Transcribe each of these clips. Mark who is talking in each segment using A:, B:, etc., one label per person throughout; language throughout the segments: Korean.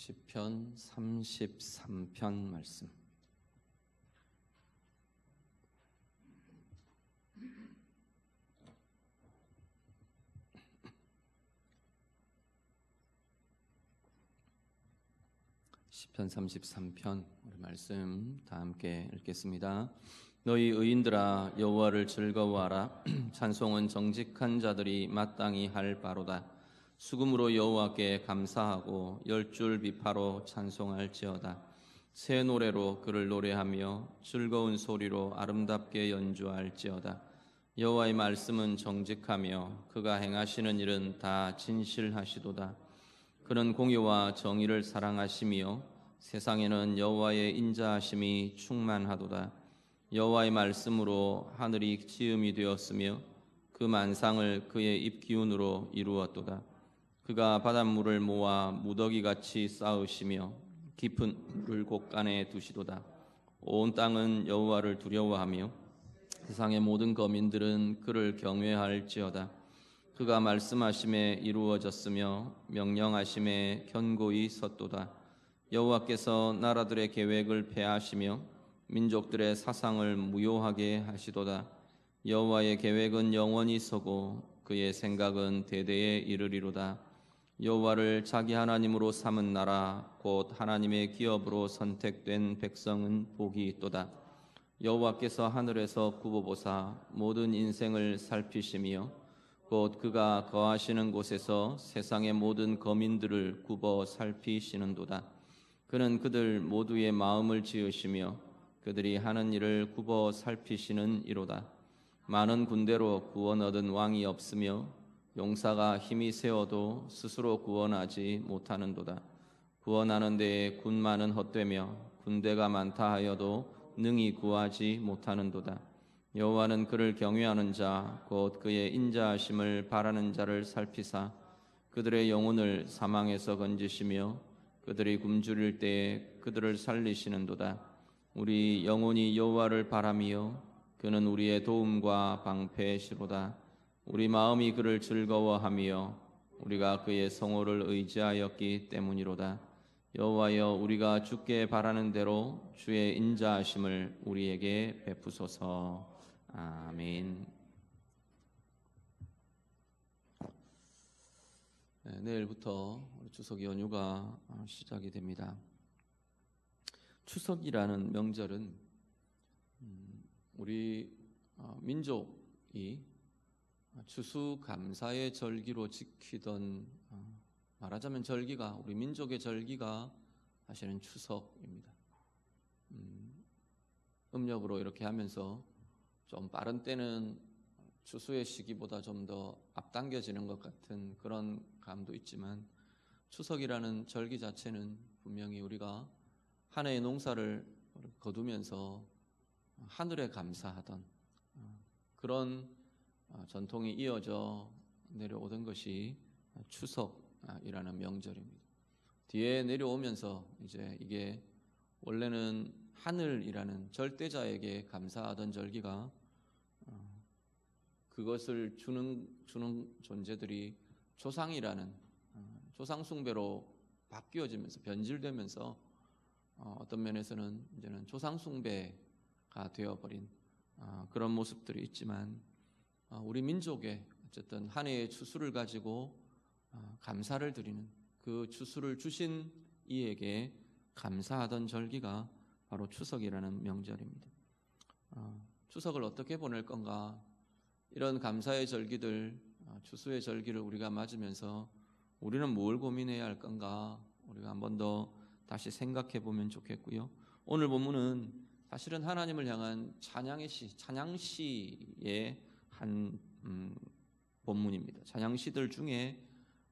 A: 시편 33편 말씀. 시편 33편 우리 말씀 다 함께 읽겠습니다. 너희 의인들아 여호와를 즐거워하라. 찬송은 정직한 자들이 마땅히 할 바로다. 수금으로 여호와께 감사하고 열줄 비파로 찬송할지어다. 새 노래로 그를 노래하며 즐거운 소리로 아름답게 연주할지어다. 여호와의 말씀은 정직하며 그가 행하시는 일은 다 진실하시도다. 그는 공의와 정의를 사랑하시며 세상에는 여호와의 인자하심이 충만하도다. 여호와의 말씀으로 하늘이 지음이 되었으며 그 만상을 그의 입 기운으로 이루었도다. 그가 바닷물을 모아 무더기같이 쌓으시며 깊은 물을 곳간에 두시도다. 온 땅은 여호와를 두려워하며 세상의 모든 거민들은 그를 경외할지어다. 그가 말씀하심에 이루어졌으며 명령하심에 견고히 섰도다. 여호와께서 나라들의 계획을 폐하시며 민족들의 사상을 무효하게 하시도다. 여호와의 계획은 영원히 서고 그의 생각은 대대에 이르리로다. 여호와를 자기 하나님으로 삼은 나라 곧 하나님의 기업으로 선택된 백성은 복이 있도다. 여호와께서 하늘에서 굽어보사 모든 인생을 살피시며 곧 그가 거하시는 곳에서 세상의 모든 거민들을 굽어 살피시는도다. 그는 그들 모두의 마음을 지으시며 그들이 하는 일을 굽어 살피시는 이로다. 많은 군대로 구원 얻은 왕이 없으며 용사가 힘이 세어도 스스로 구원하지 못하는도다. 구원하는 데에 군마는 헛되며 군대가 많다 하여도 능히 구하지 못하는도다. 여호와는 그를 경외하는 자 곧 그의 인자하심을 바라는 자를 살피사 그들의 영혼을 사망에서 건지시며 그들이 굶주릴 때에 그들을 살리시는도다. 우리 영혼이 여호와를 바라며 그는 우리의 도움과 방패시로다. 우리 마음이 그를 즐거워하며 우리가 그의 성호를 의지하였기 때문이로다. 여호와여 우리가 주께 바라는 대로 주의 인자하심을 우리에게 베푸소서. 아멘. 네, 내일부터 추석 연휴가 시작이 됩니다. 추석이라는 명절은 우리 민족이 추수감사의 절기로 지키던 말하자면 절기가 우리 민족의 절기가 사실은 추석입니다. 음력으로 이렇게 하면서 좀 빠른 때는 추수의 시기보다 좀 더 앞당겨지는 것 같은 그런 감도 있지만 추석이라는 절기 자체는 분명히 우리가 한 해의 농사를 거두면서 하늘에 감사하던 그런 전통이 이어져 내려오던 것이 추석이라는 명절입니다. 뒤에 내려오면서 이제 이게 원래는 하늘이라는 절대자에게 감사하던 절기가 그것을 주는 존재들이 조상이라는 조상 숭배로 바뀌어지면서 변질되면서 어떤 면에서는 이제는 조상 숭배가 되어버린 그런 모습들이 있지만 우리 민족의 어쨌든 한 해의 추수를 가지고 감사를 드리는 그 추수를 주신 이에게 감사하던 절기가 바로 추석이라는 명절입니다. 추석을 어떻게 보낼 건가? 이런 감사의 절기들, 추수의 절기를 우리가 맞으면서 우리는 뭘 고민해야 할 건가? 우리가 한 번 더 다시 생각해 보면 좋겠고요. 오늘 본문은 사실은 하나님을 향한 찬양의 시, 찬양시의 한 본문입니다. 찬양시들 중에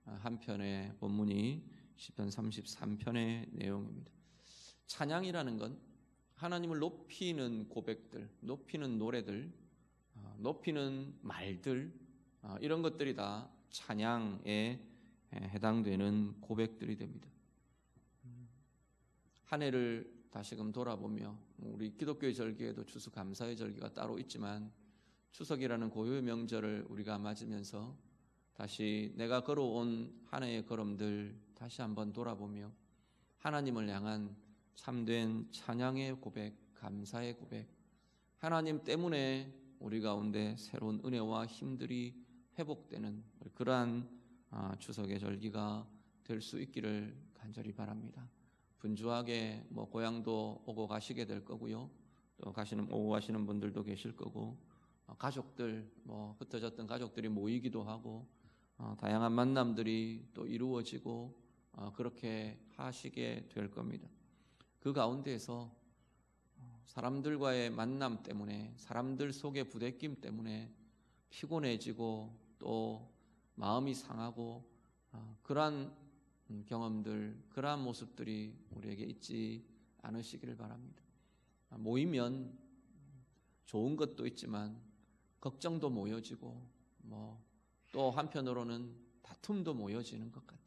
A: 한 편의 본문이 시편 33편의 내용입니다. 찬양이라는 건 하나님을 높이는 고백들, 높이는 노래들, 높이는 말들, 이런 것들이 다 찬양에 해당되는 고백들이 됩니다. 한 해를 다시금 돌아보며 우리 기독교의 절기에도 추수감사의 절기가 따로 있지만 추석이라는 고유의 명절을 우리가 맞으면서 다시 내가 걸어온 한 해의 걸음들 다시 한번 돌아보며 하나님을 향한 참된 찬양의 고백, 감사의 고백, 하나님 때문에 우리 가운데 새로운 은혜와 힘들이 회복되는 그러한 추석의 절기가 될 수 있기를 간절히 바랍니다. 분주하게 고향도 오고 가시게 될 거고요. 또 오고 가시는 분들도 계실 거고, 가족들 흩어졌던 가족들이 모이기도 하고, 다양한 만남들이 또 이루어지고 그렇게 하시게 될 겁니다. 그 가운데에서 사람들과의 만남 때문에, 사람들 속의 부대낌 때문에 피곤해지고 또 마음이 상하고 그러한 경험들, 그러한 모습들이 우리에게 있지 않으시기를 바랍니다. 모이면 좋은 것도 있지만 걱정도 모여지고 또 한편으로는 다툼도 모여지는 것 같아요.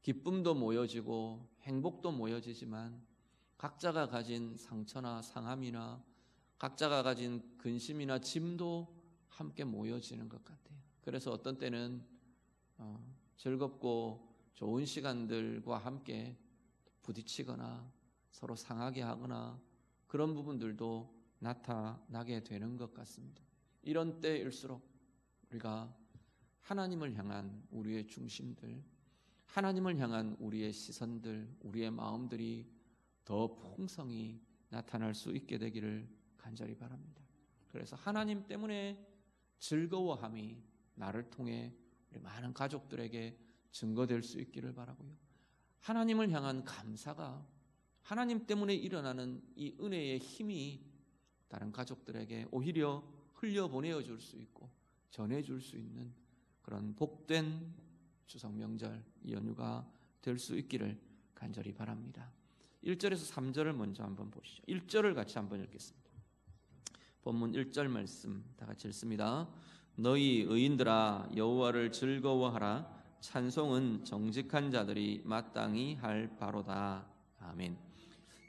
A: 기쁨도 모여지고 행복도 모여지지만 각자가 가진 상처나 상함이나 각자가 가진 근심이나 짐도 함께 모여지는 것 같아요. 그래서 어떤 때는 즐겁고 좋은 시간들과 함께 부딪히거나 서로 상하게 하거나 그런 부분들도 나타나게 되는 것 같습니다. 이런 때일수록 우리가 하나님을 향한 우리의 중심들, 하나님을 향한 우리의 시선들, 우리의 마음들이 더 풍성히 나타날 수 있게 되기를 간절히 바랍니다. 그래서 하나님 때문에 즐거워함이 나를 통해 우리 많은 가족들에게 증거될 수 있기를 바라고요. 하나님을 향한 감사가, 하나님 때문에 일어나는 이 은혜의 힘이 다른 가족들에게 오히려 흘려보내어 줄 수 있고 전해줄 수 있는 그런 복된 추석 명절 이 연휴가 될 수 있기를 간절히 바랍니다. 1절에서 3절을 먼저 한번 보시죠. 1절을 같이 한번 읽겠습니다. 본문 1절 말씀 다 같이 읽습니다. 너희 의인들아 여호와를 즐거워하라. 찬송은 정직한 자들이 마땅히 할 바로다. 아멘.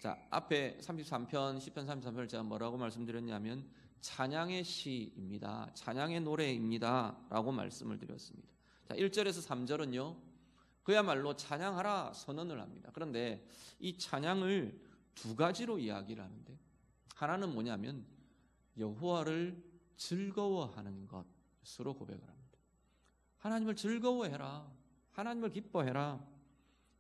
A: 자, 앞에 33편 시편 33편을 제가 뭐라고 말씀드렸냐면 찬양의 시입니다. 찬양의 노래입니다. 라고 말씀을 드렸습니다. 자, 1절에서 3절은요. 그야말로 찬양하라 선언을 합니다. 그런데 이 찬양을 두 가지로 이야기를 하는데 하나는 뭐냐면 여호와를 즐거워하는 것으로 고백을 합니다. 하나님을 즐거워해라. 하나님을 기뻐해라.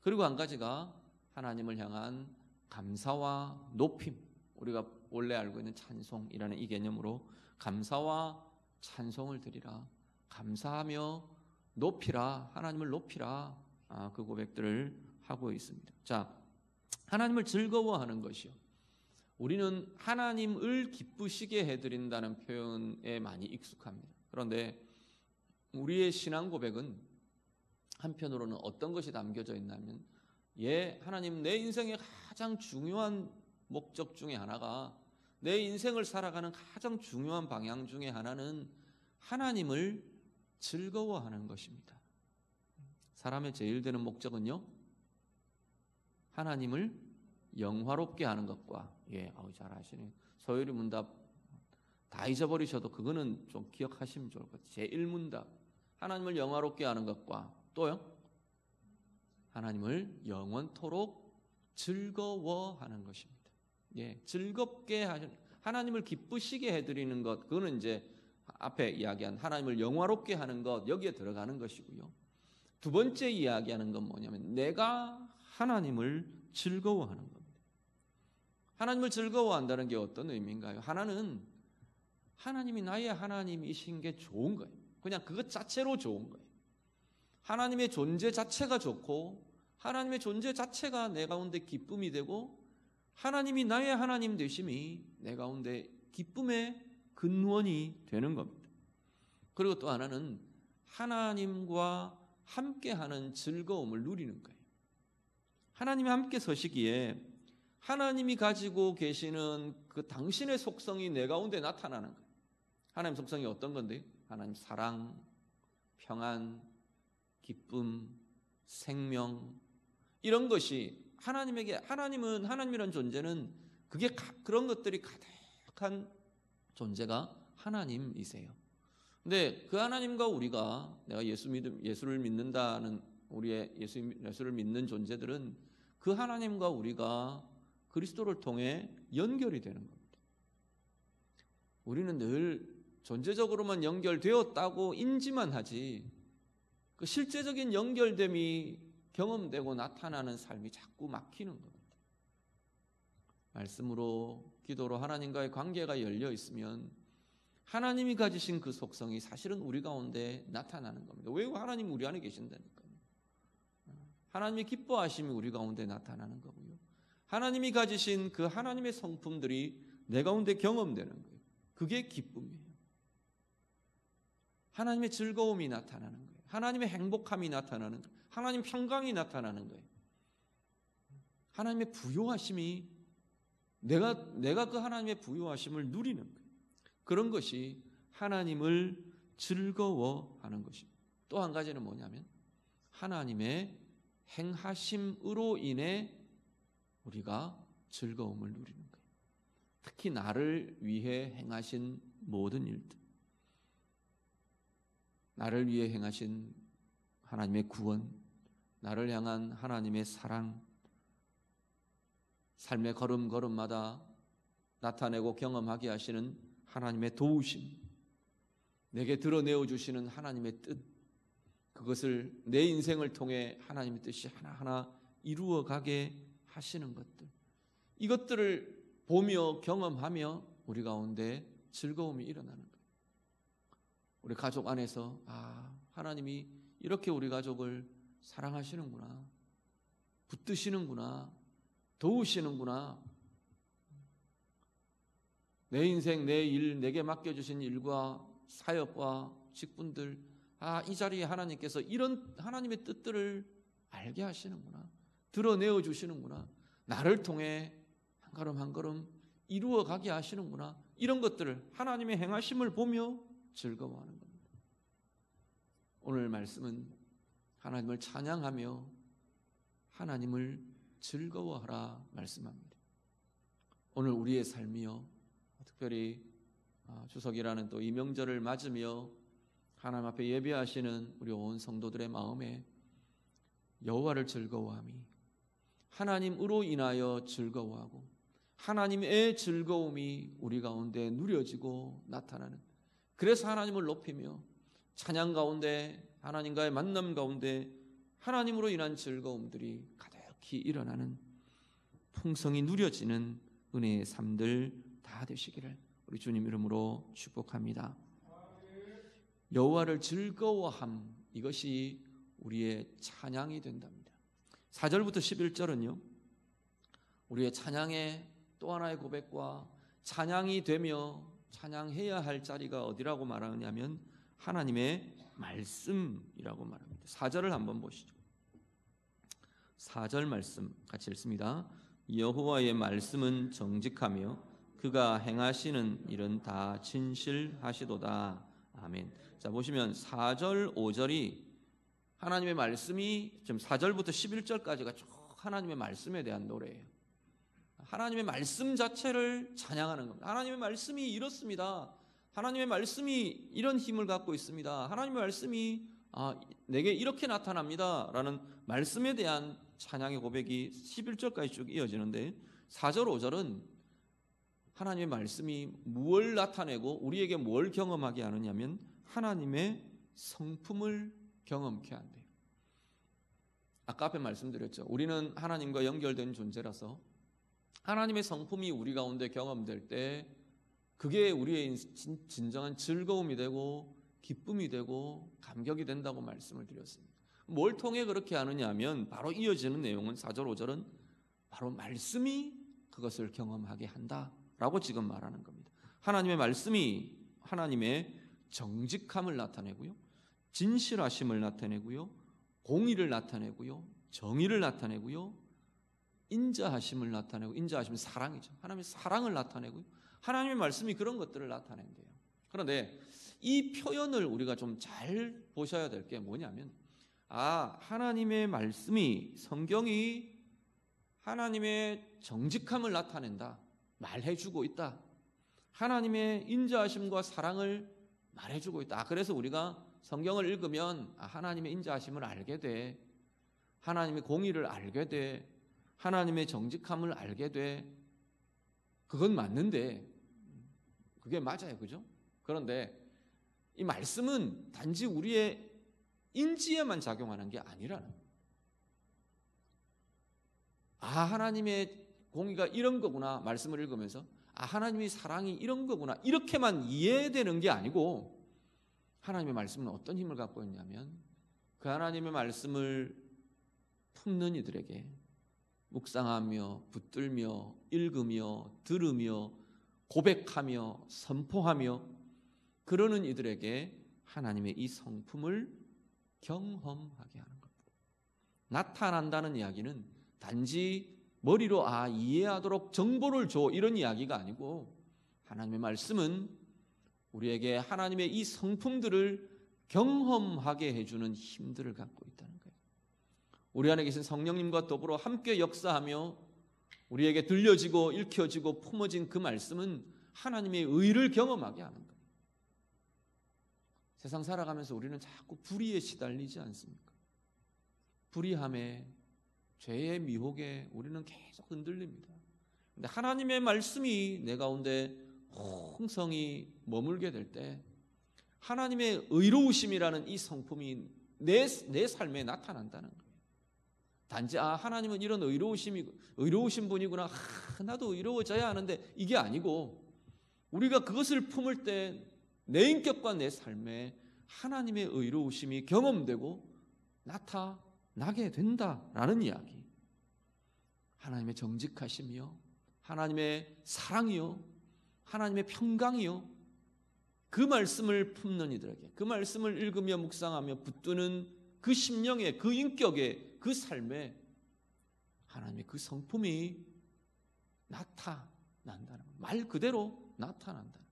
A: 그리고 한 가지가 하나님을 향한 감사와 높임. 우리가 원래 알고 있는 찬송이라는 이 개념으로 감사와 찬송을 드리라. 감사하며 높이라. 하나님을 높이라. 그 고백들을 하고 있습니다. 자, 하나님을 즐거워하는 것이요. 우리는 하나님을 기쁘시게 해드린다는 표현에 많이 익숙합니다. 그런데 우리의 신앙 고백은 한편으로는 어떤 것이 담겨져 있냐면 하나님 내 인생의 가장 중요한 목적 중에 하나가 내 인생을 살아가는 가장 중요한 방향 중에 하나는 하나님을 즐거워하는 것입니다. 사람의 제일 되는 목적은요, 하나님을 영화롭게 하는 것과 잘 아시네. 서유리 문답 다 잊어버리셔도 그거는 좀 기억하시면 좋을 것 같아요. 제1문답 하나님을 영화롭게 하는 것과 또요 하나님을 영원토록 즐거워하는 것입니다. 즐겁게 하나님을 기쁘시게 해드리는 것, 그거는 이제 앞에 이야기한 하나님을 영화롭게 하는 것, 여기에 들어가는 것이고요. 두 번째 이야기하는 건 뭐냐면 내가 하나님을 즐거워하는 겁니다. 하나님을 즐거워한다는 게 어떤 의미인가요? 하나님이 나의 하나님이신 게 좋은 거예요. 그냥 그것 자체로 좋은 거예요. 하나님의 존재 자체가 좋고 하나님의 존재 자체가 내 가운데 기쁨이 되고 하나님이 나의 하나님 되심이 내 가운데 기쁨의 근원이 되는 겁니다. 그리고 또 하나는 하나님과 함께하는 즐거움을 누리는 거예요. 하나님이 함께 서시기에 하나님이 가지고 계시는 그 당신의 속성이 내 가운데 나타나는 거예요. 하나님 속성이 어떤 건데요? 하나님 사랑, 평안, 기쁨, 생명, 이런 것이 하나님이라는 존재는 그런 것들이 가득한 존재가 하나님이세요. 근데 그 하나님과 우리가 내가 예수를 믿는다는 우리의 예수를 믿는 존재들은 그 하나님과 우리가 그리스도를 통해 연결이 되는 겁니다. 우리는 늘 존재적으로만 연결되었다고 인지만 하지 그 실제적인 연결됨이 경험되고 나타나는 삶이 자꾸 막히는 겁니다. 말씀으로 기도로 하나님과의 관계가 열려 있으면 하나님이 가지신 그 속성이 사실은 우리 가운데 나타나는 겁니다. 왜 하나님이 우리 안에 계신다니까요. 하나님의 기뻐하심이 우리 가운데 나타나는 거고요. 하나님이 가지신 그 하나님의 성품들이 내 가운데 경험되는 거예요. 그게 기쁨이에요. 하나님의 즐거움이 나타나는 거예요. 하나님의 행복함이 나타나는 거예요. 하나님 평강이 나타나는 거예요. 하나님의 부요하심이 내가 그 하나님의 부요하심을 누리는 거예요. 그런 것이 하나님을 즐거워하는 것입니다. 또 한 가지는 뭐냐면 하나님의 행하심으로 인해 우리가 즐거움을 누리는 거예요. 특히 나를 위해 행하신 모든 일들, 나를 위해 행하신 하나님의 구원, 나를 향한 하나님의 사랑, 삶의 걸음걸음마다 나타내고 경험하게 하시는 하나님의 도우심, 내게 드러내어 주시는 하나님의 뜻, 그것을 내 인생을 통해 하나님의 뜻이 하나하나 이루어가게 하시는 것들, 이것들을 보며 경험하며 우리 가운데 즐거움이 일어나는 거예요. 우리 가족 안에서 하나님이 이렇게 우리 가족을 사랑하시는구나, 붙드시는구나, 도우시는구나, 내 인생, 내 일, 내게 맡겨주신 일과 사역과 직분들, 이 자리에 하나님께서 이런 하나님의 뜻들을 알게 하시는구나, 드러내어 주시는구나, 나를 통해 한 걸음 한 걸음 이루어가게 하시는구나, 이런 것들을 하나님의 행하심을 보며 즐거워하는 겁니다. 오늘 말씀은 하나님을 찬양하며 하나님을 즐거워하라 말씀합니다. 오늘 우리의 삶이요, 특별히 추석이라는 또 이 명절을 맞으며 하나님 앞에 예배하시는 우리 온 성도들의 마음에 여호와를 즐거워함이 하나님으로 인하여 즐거워하고 하나님의 즐거움이 우리 가운데 누려지고 나타나는, 그래서 하나님을 높이며 찬양 가운데 하나님과의 만남 가운데 하나님으로 인한 즐거움들이 가득히 일어나는, 풍성이 누려지는 은혜의 삶들 다 되시기를 우리 주님 이름으로 축복합니다. 여호와를 즐거워함, 이것이 우리의 찬양이 된답니다. 4절부터 11절은요 우리의 찬양의 또 하나의 고백과 찬양이 되며 찬양해야 할 자리가 어디라고 말하느냐면 하나님의 말씀이라고 말합니다. 4절을 한번 보시죠. 4절 말씀 같이 읽습니다. 여호와의 말씀은 정직하며 그가 행하시는 일은 다 진실하시도다. 아멘. 자, 보시면 4절 5절이 하나님의 말씀이 지금 4절부터 11절까지가 쭉 하나님의 말씀에 대한 노래예요. 하나님의 말씀 자체를 찬양하는 겁니다. 하나님의 말씀이 이렇습니다. 하나님의 말씀이 이런 힘을 갖고 있습니다. 하나님의 말씀이 내게 이렇게 나타납니다 라는 말씀에 대한 찬양의 고백이 11절까지 쭉 이어지는데 4절 5절은 하나님의 말씀이 무엇을 나타내고 우리에게 뭘 경험하게 하느냐면 하나님의 성품을 경험케 한대요. 아까 앞에 말씀드렸죠. 우리는 하나님과 연결된 존재라서 하나님의 성품이 우리 가운데 경험될 때 그게 우리의 진정한 즐거움이 되고 기쁨이 되고 감격이 된다고 말씀을 드렸습니다. 뭘 통해 그렇게 하느냐 하면 바로 이어지는 내용은 4절 5절은 바로 말씀이 그것을 경험하게 한다라고 지금 말하는 겁니다. 하나님의 말씀이 하나님의 정직함을 나타내고요, 진실하심을 나타내고요, 공의를 나타내고요, 정의를 나타내고요, 인자하심을 나타내고, 인자하심은 사랑이죠. 하나님의 사랑을 나타내고요, 하나님의 말씀이 그런 것들을 나타낸대요. 그런데 이 표현을 우리가 좀 잘 보셔야 될 게 뭐냐면 하나님의 말씀이, 성경이 하나님의 정직함을 나타낸다, 말해주고 있다. 하나님의 인자하심과 사랑을 말해주고 있다. 그래서 우리가 성경을 읽으면 하나님의 인자하심을 알게 돼, 하나님의 공의를 알게 돼, 하나님의 정직함을 알게 돼. 그건 맞는데, 그게 맞아요. 그죠? 그런데 이 말씀은 단지 우리의 인지에만 작용하는 게 아니라는 거예요. 하나님의 공의가 이런 거구나. 말씀을 읽으면서 하나님의 사랑이 이런 거구나. 이렇게만 이해되는 게 아니고, 하나님의 말씀은 어떤 힘을 갖고 있냐면, 그 하나님의 말씀을 품는 이들에게 묵상하며 붙들며 읽으며 들으며 고백하며 선포하며 그러는 이들에게 하나님의 이 성품을 경험하게 하는 겁니다. 나타난다는 이야기는 단지 머리로 이해하도록 정보를 줘, 이런 이야기가 아니고, 하나님의 말씀은 우리에게 하나님의 이 성품들을 경험하게 해주는 힘들을 갖고 있다는 거예요. 우리 안에 계신 성령님과 더불어 함께 역사하며 우리에게 들려지고 읽혀지고 품어진 그 말씀은 하나님의 의를 경험하게 하는 거예요. 세상 살아가면서 우리는 자꾸 불의에 시달리지 않습니까? 불의함에, 죄의 미혹에 우리는 계속 흔들립니다. 근데 하나님의 말씀이 내 가운데 홍성이 머물게 될 때 하나님의 의로우심이라는 이 성품이 내 삶에 나타난다는 거예요. 단지 하나님은 이런 의로우신 분이구나, 나도 의로워져야 하는데, 이게 아니고, 우리가 그것을 품을 때 내 인격과 내 삶에 하나님의 의로우심이 경험되고 나타나게 된다라는 이야기. 하나님의 정직하심이요, 하나님의 사랑이요, 하나님의 평강이요, 그 말씀을 품는 이들에게, 그 말씀을 읽으며 묵상하며 붙드는 그 심령에, 그 인격에, 그 삶에 하나님의 그 성품이 나타난다는 거예요. 말 그대로 나타난다는 거예요.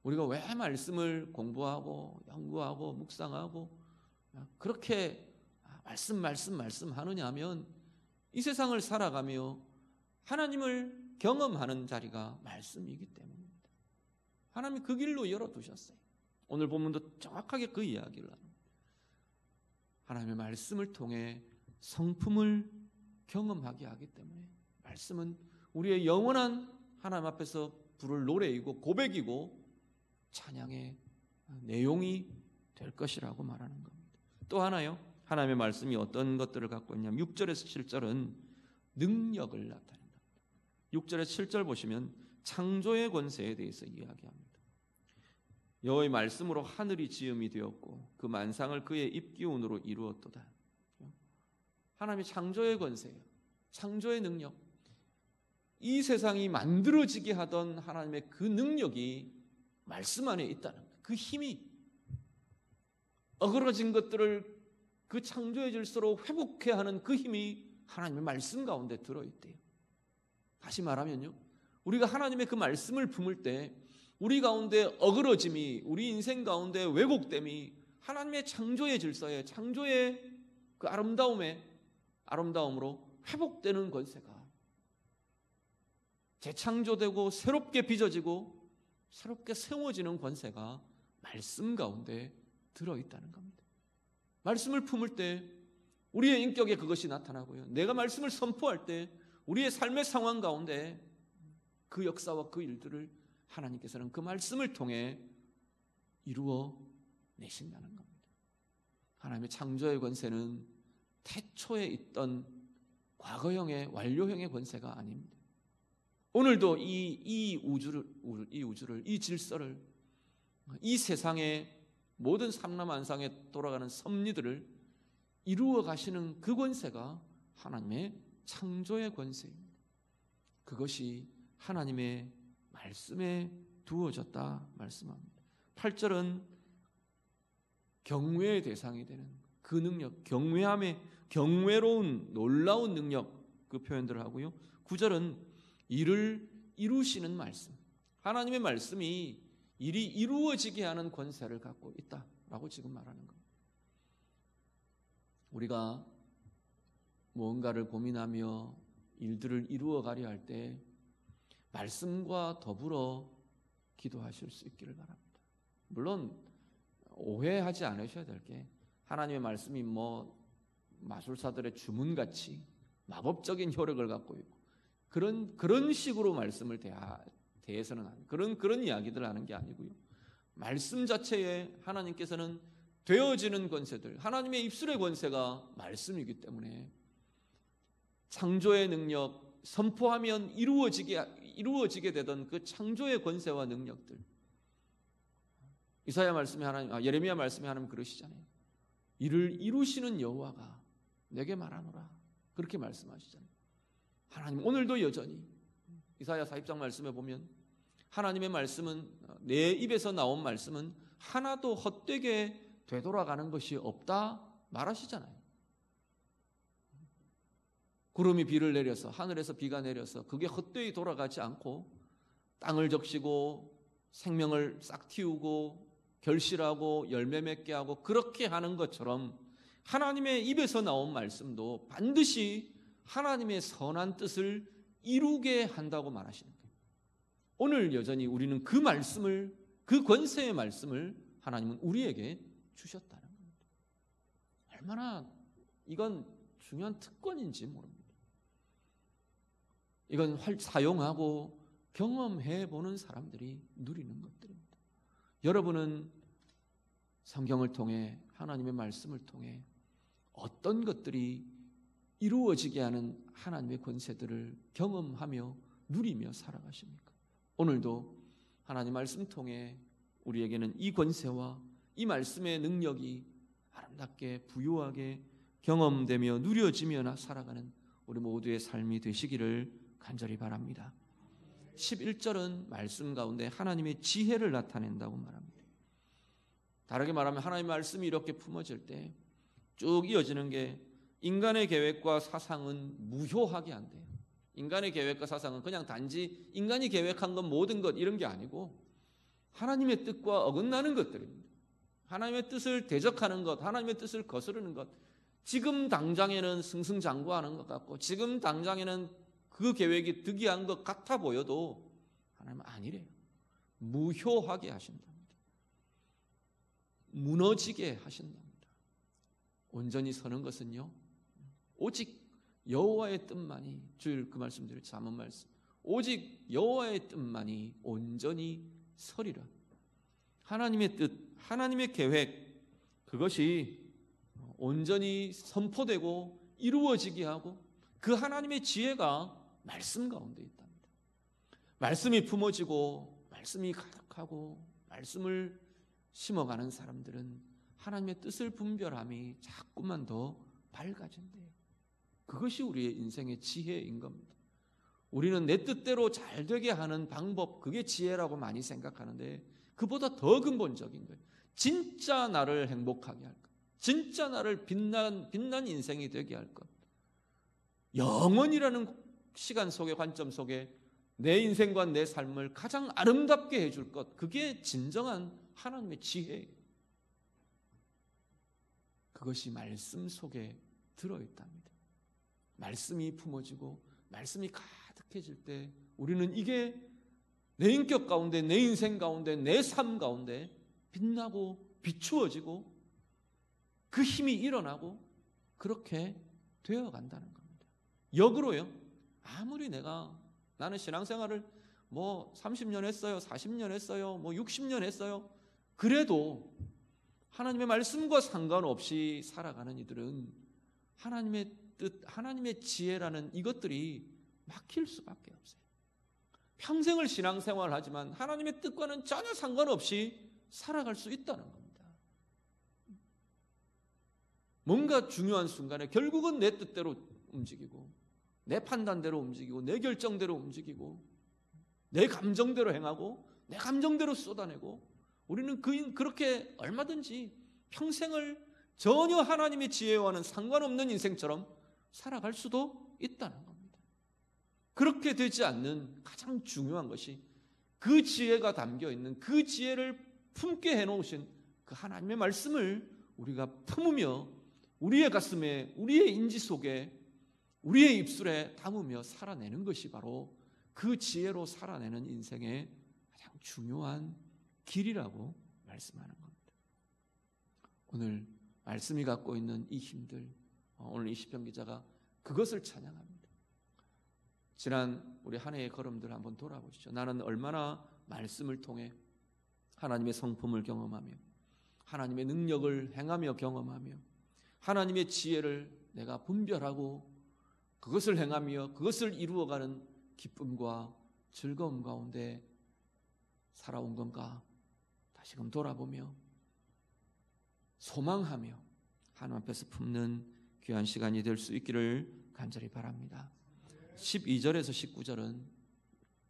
A: 우리가 왜 말씀을 공부하고 연구하고 묵상하고 그렇게 말씀 하느냐 하면, 이 세상을 살아가며 하나님을 경험하는 자리가 말씀이기 때문입니다. 하나님이 그 길로 열어두셨어요. 오늘 본문도 정확하게 그 이야기를 합니다. 하나님의 말씀을 통해 성품을 경험하게 하기 때문에, 말씀은 우리의 영원한 하나님 앞에서 부를 노래이고 고백이고 찬양의 내용이 될 것이라고 말하는 겁니다. 또 하나요, 하나님의 말씀이 어떤 것들을 갖고 있냐면 6절에서 7절은 능력을 나타낸다. 6절에서 7절 보시면 창조의 권세에 대해서 이야기합니다. 여호와의 말씀으로 하늘이 지음이 되었고 그 만상을 그의 입기운으로 이루었도다. 하나님의 창조의 권세예요. 창조의 능력. 이 세상이 만들어지게 하던 하나님의 그 능력이 말씀 안에 있다는 거예요. 그 힘이, 어그러진 것들을 그 창조의 질서로 회복해야 하는 그 힘이 하나님의 말씀 가운데 들어있대요. 다시 말하면요, 우리가 하나님의 그 말씀을 품을 때 우리 가운데 어그러짐이, 우리 인생 가운데 왜곡됨이 하나님의 창조의 질서에, 창조의 그 아름다움으로 회복되는 권세가, 재창조되고 새롭게 빚어지고 새롭게 세워지는 권세가 말씀 가운데 들어있다는 겁니다. 말씀을 품을 때 우리의 인격에 그것이 나타나고요, 내가 말씀을 선포할 때 우리의 삶의 상황 가운데 그 역사와 그 일들을 하나님께서는 그 말씀을 통해 이루어 내신다는 겁니다. 하나님의 창조의 권세는 태초에 있던 과거형의 완료형의 권세가 아닙니다. 오늘도 이 우주를, 이 질서를, 이 세상의 모든 삼라만상에 돌아가는 섭리들을 이루어 가시는 그 권세가 하나님의 창조의 권세입니다. 그것이 하나님의 말씀에 두어졌다 말씀합니다. 8절은 경외의 대상이 되는 그 능력, 경외로운 놀라운 능력, 그 표현들을 하고요. 9절은 일을 이루시는 말씀, 하나님의 말씀이 일이 이루어지게 하는 권세를 갖고 있다라고 지금 말하는 겁니다. 우리가 무언가를 고민하며 일들을 이루어가려 할 때 말씀과 더불어 기도하실 수 있기를 바랍니다. 물론 오해하지 않으셔야 될 게, 하나님의 말씀이 마술사들의 주문같이 마법적인 효력을 갖고 있고 그런 식으로 말씀을 대해서는 그런 이야기들을 하는 게 아니고요. 말씀 자체에 하나님께서는 되어지는 권세들, 하나님의 입술의 권세가 말씀이기 때문에 창조의 능력, 선포하면 이루어지게 되던 그 창조의 권세와 능력들. 예레미야 말씀에 하나님 그러시잖아요. 이를 이루시는 여호와가 내게 말하노라. 그렇게 말씀하시잖아요. 하나님 오늘도 여전히 이사야 40장 말씀에 보면 하나님의 말씀은, 내 입에서 나온 말씀은 하나도 헛되게 되돌아가는 것이 없다 말하시잖아요. 구름이 비를 내려서, 하늘에서 비가 내려서 그게 헛되이 돌아가지 않고 땅을 적시고 생명을 싹 틔우고 결실하고 열매 맺게 하고 그렇게 하는 것처럼 하나님의 입에서 나온 말씀도 반드시 하나님의 선한 뜻을 이루게 한다고 말하시는 거예요. 오늘 여전히 우리는 그 말씀을, 그 권세의 말씀을 하나님은 우리에게 주셨다는 겁니다. 얼마나 이건 중요한 특권인지 모릅니다. 이건 사용하고 경험해 보는 사람들이 누리는 것들입니다. 여러분은 성경을 통해, 하나님의 말씀을 통해 어떤 것들이 이루어지게 하는 하나님의 권세들을 경험하며 누리며 살아가십니까? 오늘도 하나님 말씀 통해 우리에게는 이 권세와 이 말씀의 능력이 아름답게 부유하게 경험되며 누려지며 살아가는 우리 모두의 삶이 되시기를 간절히 바랍니다. 11절은 말씀 가운데 하나님의 지혜를 나타낸다고 말합니다. 다르게 말하면 하나님의 말씀이 이렇게 품어질 때 쭉 이어지는 게 인간의 계획과 사상은 무효하게 한대요. 인간의 계획과 사상은 그냥 단지 인간이 계획한 것 모든 것 이런 게 아니고 하나님의 뜻과 어긋나는 것들입니다. 하나님의 뜻을 대적하는 것, 하나님의 뜻을 거스르는 것, 지금 당장에는 승승장구하는 것 같고 지금 당장에는 그 계획이 득이한 것 같아 보여도 하나님은 아니래요. 무효하게 하신답니다. 무너지게 하신답니다. 온전히 서는 것은요, 오직 여호와의 뜻만이, 주일 그 말씀드릴 잠언 말씀, 오직 여호와의 뜻만이 온전히 서리라. 하나님의 뜻, 하나님의 계획, 그것이 온전히 선포되고 이루어지게 하고 그 하나님의 지혜가 말씀 가운데 있답니다. 말씀이 품어지고 말씀이 가득하고 말씀을 심어가는 사람들은 하나님의 뜻을 분별함이 자꾸만 더 밝아진대요. 그것이 우리의 인생의 지혜인 겁니다. 우리는 내 뜻대로 잘 되게 하는 방법, 그게 지혜라고 많이 생각하는데 그보다 더 근본적인 거예요. 진짜 나를 행복하게 할 것, 진짜 나를 빛난 인생이 되게 할 것, 영원이라는 시간 속에, 관점 속에 내 인생과 내 삶을 가장 아름답게 해줄 것, 그게 진정한 하나님의 지혜예요. 그것이 말씀 속에 들어있답니다. 말씀이 품어지고 말씀이 가득해질 때 우리는 이게 내 인격 가운데, 내 인생 가운데, 내 삶 가운데 빛나고 비추어지고 그 힘이 일어나고 그렇게 되어간다는 겁니다. 역으로요, 아무리 나는 신앙생활을 30년 했어요, 40년 했어요, 60년 했어요, 그래도 하나님의 말씀과 상관없이 살아가는 이들은 하나님의 뜻, 하나님의 지혜라는 이것들이 막힐 수밖에 없어요. 평생을 신앙생활을 하지만 하나님의 뜻과는 전혀 상관없이 살아갈 수 있다는 겁니다. 뭔가 중요한 순간에 결국은 내 뜻대로 움직이고 내 판단대로 움직이고 내 결정대로 움직이고 내 감정대로 행하고 내 감정대로 쏟아내고 우리는 그렇게 얼마든지 평생을 전혀 하나님의 지혜와는 상관없는 인생처럼 살아갈 수도 있다는 겁니다. 그렇게 되지 않는 가장 중요한 것이 그 지혜가 담겨있는, 그 지혜를 품게 해놓으신 그 하나님의 말씀을 우리가 품으며 우리의 가슴에, 우리의 인지 속에, 우리의 입술에 담으며 살아내는 것이 바로 그 지혜로 살아내는 인생의 가장 중요한 길이라고 말씀하는 겁니다. 오늘 말씀이 갖고 있는 이 힘들, 오늘 이 시편 기자가 그것을 찬양합니다. 지난 우리 한 해의 걸음들 한번 돌아보시죠. 나는 얼마나 말씀을 통해 하나님의 성품을 경험하며 하나님의 능력을 행하며 경험하며 하나님의 지혜를 내가 분별하고 그것을 행하며 그것을 이루어가는 기쁨과 즐거움 가운데 살아온 건가 다시금 돌아보며 소망하며 하나님 앞에서 품는 귀한 시간이 될 수 있기를 간절히 바랍니다. 12절에서 19절은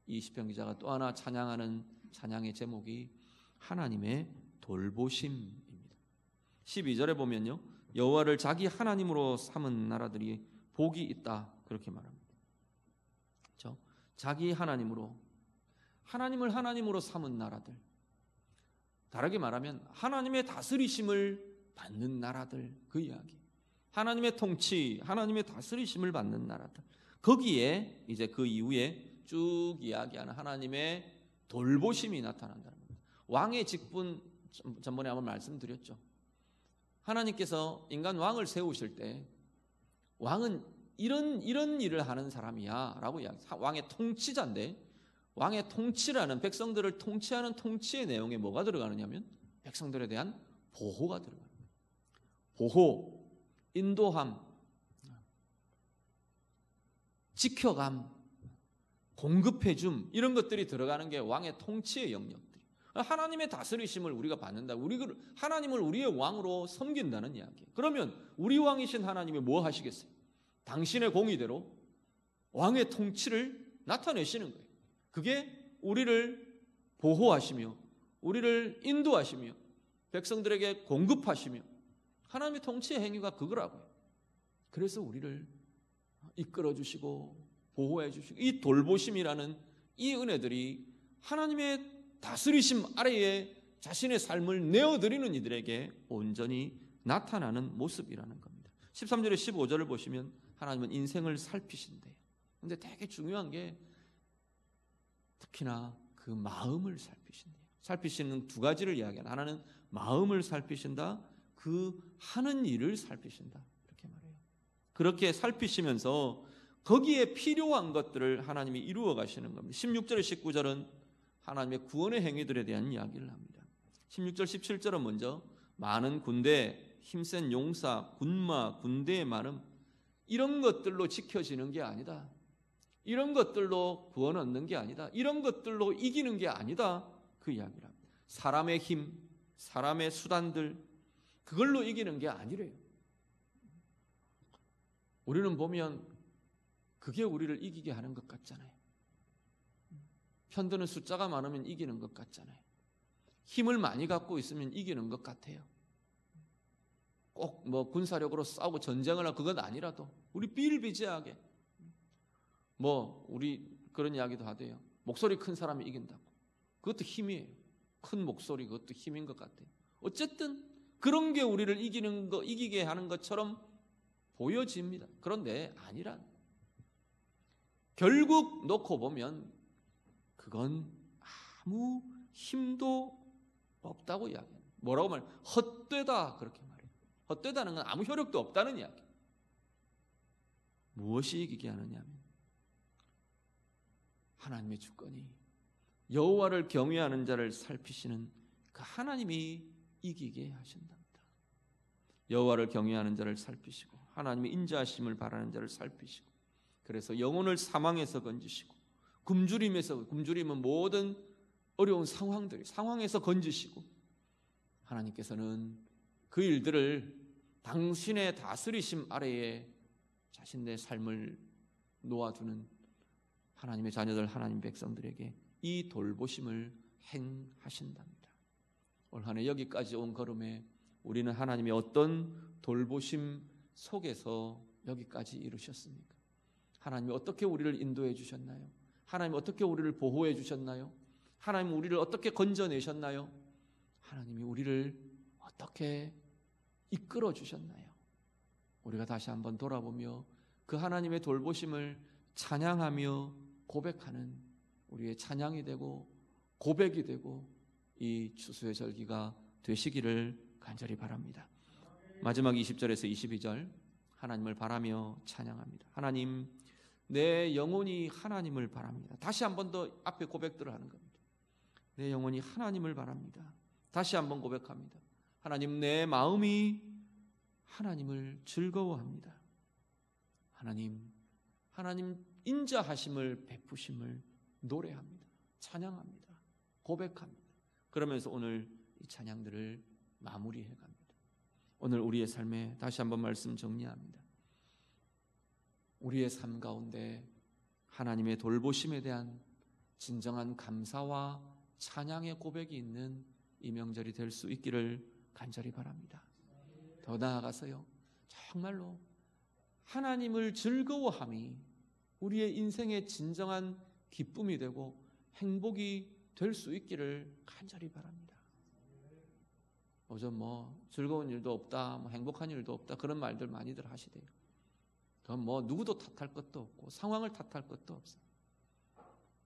A: 이 시편 기자가 또 하나 찬양하는 찬양의 제목이 하나님의 돌보심입니다. 12절에 보면요, 여호와를 자기 하나님으로 삼은 나라들이 복이 있다 그렇게 말합니다. 그렇죠? 자기 하나님으로, 하나님을 하나님으로 삼은 나라들, 다르게 말하면 하나님의 다스리심을 받는 나라들, 그 이야기. 하나님의 통치, 하나님의 다스리심을 받는 나라들. 거기에 이제 그 이후에 쭉 이야기하는 하나님의 돌보심이 나타난다는 겁니다. 왕의 직분 전번에 한번 말씀드렸죠. 하나님께서 인간 왕을 세우실 때 왕은 이런 일을 하는 사람이야 라고 이야기해요. 왕의 통치자인데 왕의 통치라는, 백성들을 통치하는 통치의 내용에 뭐가 들어가느냐면 백성들에 대한 보호가 들어갑니다. 보호, 인도함, 지켜감, 공급해줌, 이런 것들이 들어가는 게 왕의 통치의 영역들이. 하나님의 다스리심을 우리가 받는다. 하나님을 우리의 왕으로 섬긴다는 이야기예요. 그러면 우리 왕이신 하나님이 뭐 하시겠어요? 당신의 공의대로 왕의 통치를 나타내시는 거예요. 그게 우리를 보호하시며 우리를 인도하시며 백성들에게 공급하시며 하나님의 통치의 행위가 그거라고요. 그래서 우리를 이끌어 주시고 보호해 주시고 이 돌보심이라는 이 은혜들이 하나님의 다스리심 아래에 자신의 삶을 내어드리는 이들에게 온전히 나타나는 모습이라는 겁니다. 13절에 15절을 보시면 하나님은 인생을 살피신대요. 근데 되게 중요한 게 특히나 그 마음을 살피신대요. 살피시는 두 가지를 이야기하는, 하나는 마음을 살피신다, 그 하는 일을 살피신다 이렇게 말해요. 그렇게 살피시면서 거기에 필요한 것들을 하나님이 이루어 가시는 겁니다. 16절 19절은 하나님의 구원의 행위들에 대한 이야기를 합니다. 16절 17절은 먼저 많은 군대, 힘센 용사, 군마, 군대의 많음, 이런 것들로 지켜지는 게 아니다. 이런 것들로 구원 얻는 게 아니다. 이런 것들로 이기는 게 아니다. 그 이야기를 합니다. 사람의 힘, 사람의 수단들, 그걸로 이기는 게 아니래요. 우리는 보면 그게 우리를 이기게 하는 것 같잖아요. 편드는 숫자가 많으면 이기는 것 같잖아요. 힘을 많이 갖고 있으면 이기는 것 같아요. 꼭 뭐 군사력으로 싸우고 전쟁을 하고 그건 아니라도 우리 비일비재하게 우리 그런 이야기도 하대요. 목소리 큰 사람이 이긴다고. 그것도 힘이에요. 큰 목소리, 그것도 힘인 것 같아요. 어쨌든 그런 게 우리를 이기게 하는 것처럼 보여집니다. 그런데 아니란. 결국 놓고 보면 그건 아무 힘도 없다고 이야기해요. 뭐라고 말해요? 헛되다 그렇게 말해요. 헛되다는 건 아무 효력도 없다는 이야기. 무엇이 이기게 하느냐면 하나님의 주권이 여호와를 경외하는 자를 살피시는 그 하나님이 이기게 하신답니다. 여호와를 경외하는 자를 살피시고 하나님의 인자하심을 바라는 자를 살피시고 그래서 영혼을 사망에서 건지시고 굶주림은 모든 어려운 상황에서 건지시고 하나님께서는 그 일들을 당신의 다스리심 아래에 자신의 삶을 놓아두는 하나님의 자녀들, 하나님 백성들에게 이 돌보심을 행하신답니다. 올 한 해 여기까지 온 걸음에 우리는 하나님의 어떤 돌보심 속에서 여기까지 이루셨습니까? 하나님이 어떻게 우리를 인도해 주셨나요? 하나님이 어떻게 우리를 보호해 주셨나요? 하나님이 우리를 어떻게 건져내셨나요? 하나님이 우리를 어떻게 이끌어 주셨나요? 우리가 다시 한번 돌아보며 그 하나님의 돌보심을 찬양하며 고백하는 우리의 찬양이 되고 고백이 되고 이 추수의 절기가 되시기를 간절히 바랍니다. 마지막 20절에서 22절 하나님을 바라며 찬양합니다. 하나님, 내 영혼이 하나님을 바랍니다. 다시 한 번 더 앞에 고백들을 하는 겁니다. 내 영혼이 하나님을 바랍니다. 다시 한 번 고백합니다. 하나님, 내 마음이 하나님을 즐거워합니다. 하나님 인자하심을 베푸심을 노래합니다. 찬양합니다. 고백합니다. 그러면서 오늘 이 찬양들을 마무리해 갑니다. 오늘 우리의 삶에 다시 한번 말씀 정리합니다. 우리의 삶 가운데 하나님의 돌보심에 대한 진정한 감사와 찬양의 고백이 있는 이 명절이 될 수 있기를 간절히 바랍니다. 더 나아가서요, 정말로 하나님을 즐거워함이 우리의 인생의 진정한 기쁨이 되고 행복이 될 수 있기를 간절히 바랍니다. 요즘 즐거운 일도 없다, 행복한 일도 없다, 그런 말들 많이들 하시대요. 그건 누구도 탓할 것도 없고 상황을 탓할 것도 없어요.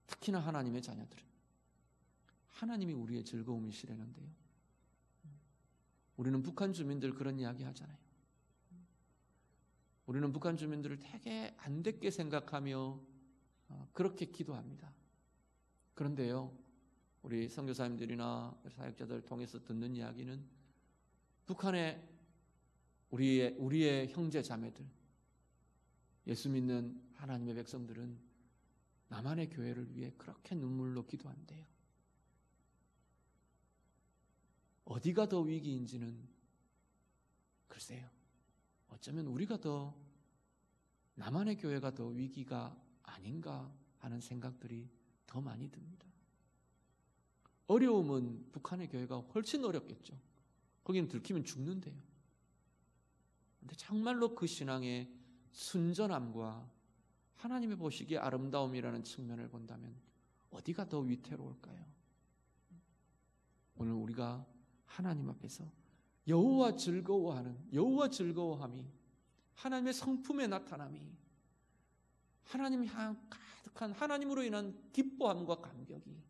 A: 특히나 하나님의 자녀들은 하나님이 우리의 즐거움이시라는데요. 우리는 북한 주민들 그런 이야기 하잖아요. 우리는 북한 주민들을 되게 안됐게 생각하며 그렇게 기도합니다. 그런데요, 우리 선교사님들이나 사역자들 통해서 듣는 이야기는 북한의 우리의 형제 자매들, 예수 믿는 하나님의 백성들은 남한의 교회를 위해 그렇게 눈물로 기도한대요. 어디가 더 위기인지는 글쎄요, 어쩌면 우리가 더, 남한의 교회가 더 위기가 아닌가 하는 생각들이 더 많이 듭니다. 어려움은 북한의 교회가 훨씬 어렵겠죠. 거기는 들키면 죽는데요. 그런데 정말로 그 신앙의 순전함과 하나님의 보시기에 아름다움이라는 측면을 본다면 어디가 더 위태로울까요? 오늘 우리가 하나님 앞에서 여호와 즐거워함이, 하나님의 성품의 나타남이, 하나님 향 가득한 하나님으로 인한 기뻐함과 감격이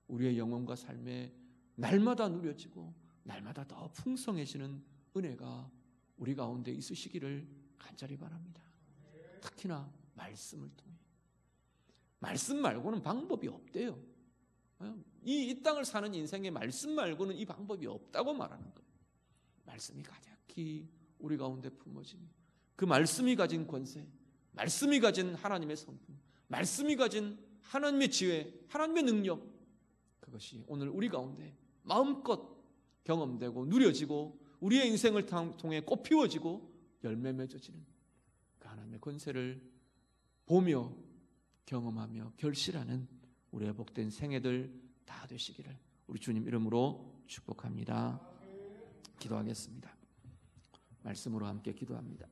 A: 우리의 영혼과 삶에 날마다 누려지고 날마다 더 풍성해지는 은혜가 우리 가운데 있으시기를 간절히 바랍니다. 특히나 말씀을 통해. 말씀 말고는 방법이 없대요. 이 땅을 사는 인생에 말씀 말고는 이 방법이 없다고 말하는 거예요. 말씀이 가득히 우리 가운데 품어진 그 말씀이 가진 권세, 말씀이 가진 하나님의 성품, 말씀이 가진 하나님의 지혜, 하나님의 능력, 그것이 오늘 우리 가운데 마음껏 경험되고 누려지고 우리의 인생을 통해 꽃피워지고 열매 맺어지는 그 하나님의 권세를 보며 경험하며 결실하는 우리의 복된 생애들 다 되시기를 우리 주님 이름으로 축복합니다. 기도하겠습니다. 말씀으로 함께 기도합니다.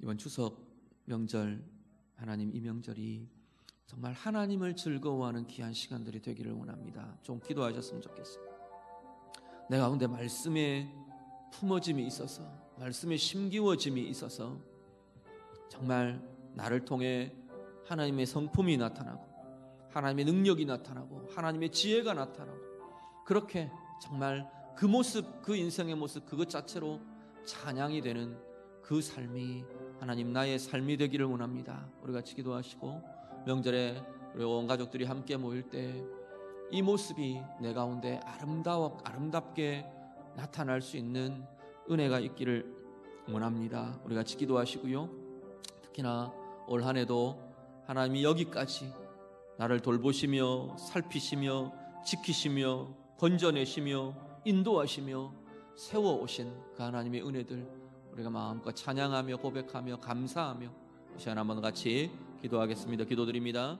A: 이번 추석 명절, 하나님 이 명절이 정말 하나님을 즐거워하는 귀한 시간들이 되기를 원합니다. 좀 기도하셨으면 좋겠습니다. 내 가운데 말씀의 품어짐이 있어서, 말씀의 심기워짐이 있어서 정말 나를 통해 하나님의 성품이 나타나고 하나님의 능력이 나타나고 하나님의 지혜가 나타나고 그렇게 정말 그 모습, 그 인생의 모습 그것 자체로 찬양이 되는 그 삶이 하나님 나의 삶이 되기를 원합니다. 우리 같이 기도하시고 명절에 우리 온 가족들이 함께 모일 때 이 모습이 내 가운데 아름답게 나타날 수 있는 은혜가 있기를 원합니다. 우리 같이 기도하시고요. 특히나 올 한 해도 하나님이 여기까지 나를 돌보시며 살피시며 지키시며 건져내시며 인도하시며 세워오신 그 하나님의 은혜들 우리가 마음껏 찬양하며 고백하며 감사하며 이 시간 한번 같이 기도하겠습니다. 기도드립니다.